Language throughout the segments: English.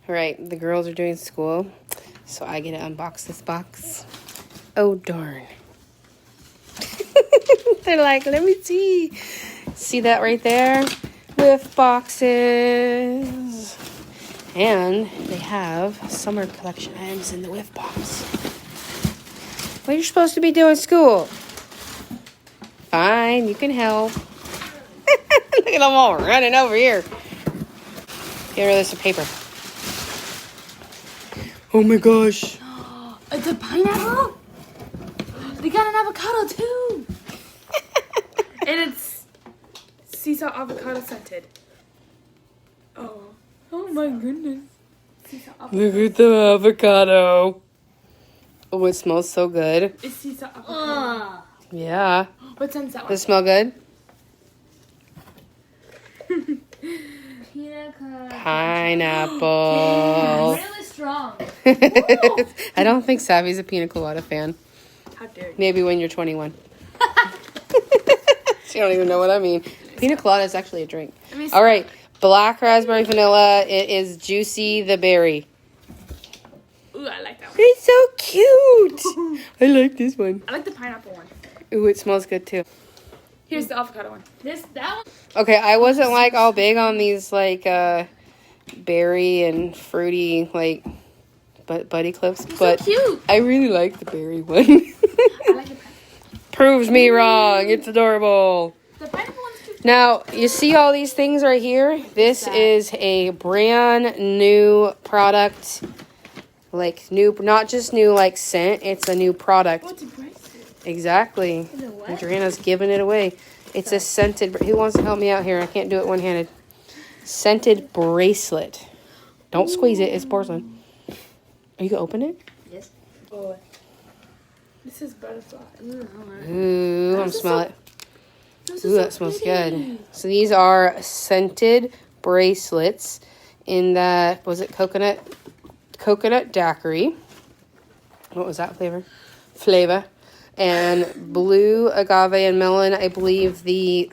All right, the girls are doing school, so I get to unbox this box. Oh, darn. They're like, let me see. See that right there? Whiff boxes. And they have summer collection items in the Whiff box. Well, you're supposed to be doing school. Fine, you can help. Look at them all running over here. Get rid of this paper. Oh my gosh. It's a pineapple? They got an avocado too. And it's sea salt avocado scented. Oh my goodness. Sea salt avocado. Look at the avocado. Oh, it smells so good. It's sea salt avocado. Yeah. What scent's that one? Does it smell good? Pineapple. Really strong. I don't think Savvy's a pina colada fan. How dare you? Maybe when you're 21. She don't even know what I mean. Pina colada is actually a drink. All right. Black raspberry vanilla. It is Juicy the berry. Ooh, I like that one. It's so cute. I like this one. I like the pineapple one. Ooh, it smells good too. Here's the avocado one. That one? Okay, I wasn't like all big on these like berry and fruity like buddy clips, but so cute. I really like the berry one. I like the pineapple. Proves me wrong. It's adorable. The pineapple one's cute. Now, you see all these things right here? This is a brand new product. Like new, not just new like scent, it's a new product. Oh, it's a bracelet. Exactly. Is it what? Adriana's giving it away. It's a scented, who wants to help me out here? I can't do it one-handed. Scented bracelet. Don't squeeze it, it's porcelain. Are you gonna open it? Yes. Oh. This is butterfly. Ooh, I'm smell it. Ooh, that smells good. So these are scented bracelets in the, was it coconut daiquiri. What was that flavor? And blue agave and melon. I believe the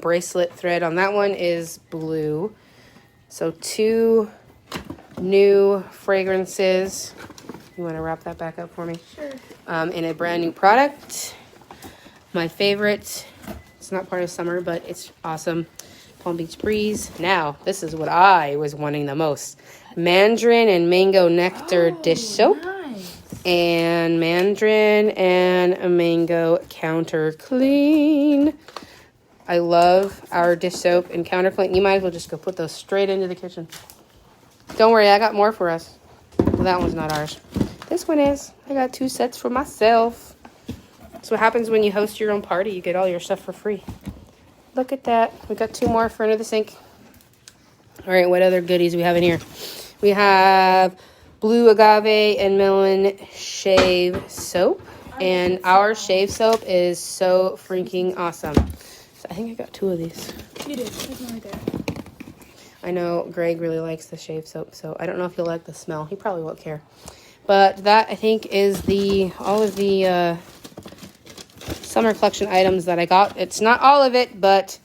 bracelet thread on that one is blue. So 2 new fragrances. You want to wrap that back up for me? Sure. In a brand new product. My favorite. It's not part of summer, but it's awesome. Palm Beach Breeze. Now, this is what I was wanting the most. Mandarin and mango nectar dish soap. Nice. And mandarin and a mango counter clean. I love our dish soap and counter clean. You might as well just go put those straight into the kitchen. Don't worry, I got more for us. Well, that one's not ours. This one is. I got 2 sets for myself. That's what happens when you host your own party. You get all your stuff for free. Look at that. We got 2 more for under the sink. All right, what other goodies we have in here? We have blue agave and melon shave soap. And our shave soap is so freaking awesome. So I think I got 2 of these. You did. There's one right there. I know Greg really likes the shave soap, so I don't know if he'll like the smell. He probably won't care. But that, I think, is all of the summer collection items that I got. It's not all of it, but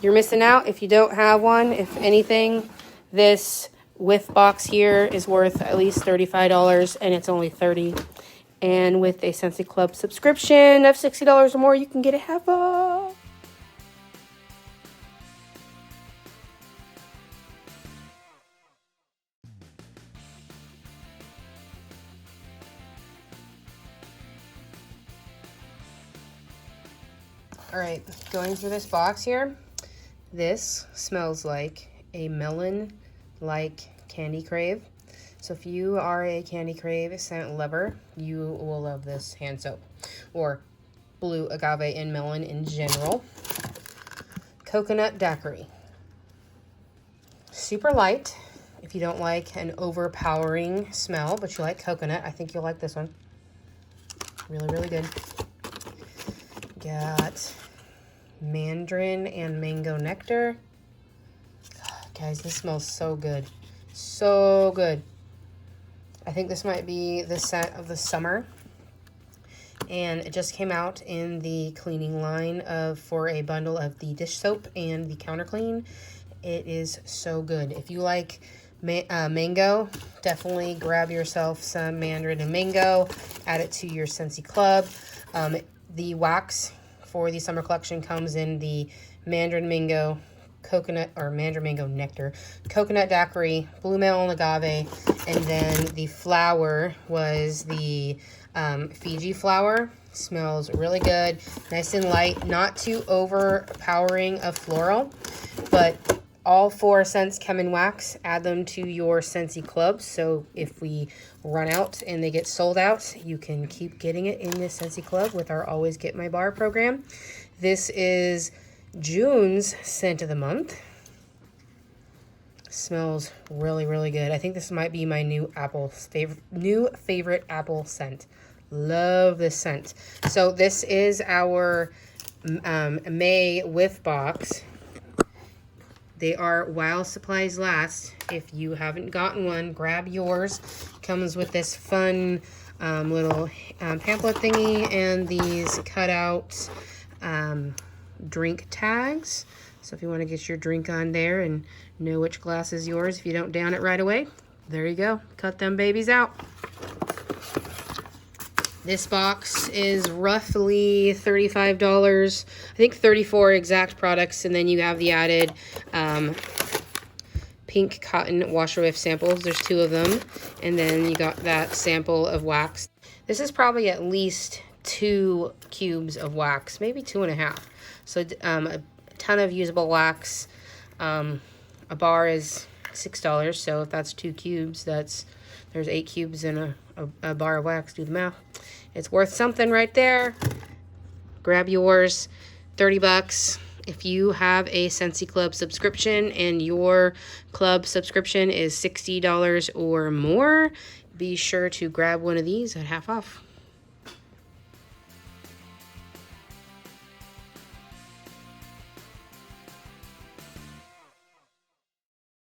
you're missing out if you don't have one. If anything, this Whiff Box here is worth at least $35, and it's only $30. And with a Scentsy Club subscription of $60 or more, you can get it half off. All right, going through this box here, this smells like a melon-like Candy Crave. So if you are a Candy Crave scent lover, you will love this hand soap. Or blue agave and melon in general. Coconut daiquiri. Super light. If you don't like an overpowering smell, but you like coconut, I think you'll like this one. Really, really good. Got mandarin and mango nectar. God, guys, this smells so good. So good. I think this might be the scent of the summer. And it just came out in the cleaning line for a bundle of the dish soap and the counter clean. It is so good. If you like mango. Definitely grab yourself some mandarin and mango. Add it to your Scentsy club. The wax for the summer collection comes in the mandarin mango, coconut or mandarin mango nectar, coconut daiquiri, blue melon agave, and then the flower was the Fiji Flower. Smells really good, nice and light, not too overpowering of floral, but all 4 scents come in wax. Add them to your Scentsy club, so if we run out and they get sold out, you can keep getting it in the Scentsy club with our Always Get My Bar program. This is June's scent of the month. Smells really, really good. I think this might be my new favorite apple scent. Love this scent. So this is our May Whiff Box. They are while supplies last. If you haven't gotten one, grab yours. Comes with this fun little pamphlet thingy and these cutout drink tags. So if you want to get your drink on there and know which glass is yours, if you don't down it right away, there you go. Cut them babies out. This box is roughly $35. I think 34 exact products, and then you have the added pink cotton washer whiff samples. There's 2 of them, and then you got that sample of wax. This is probably at least 2 cubes of wax, maybe 2.5. So a ton of usable wax. A bar is $6, so if that's 2 cubes, there's 8 cubes in a bar of wax. Do the math. It's worth something right there. Grab yours, 30 bucks. If you have a Scentsy Club subscription and your club subscription is $60 or more, be sure to grab one of these at half off.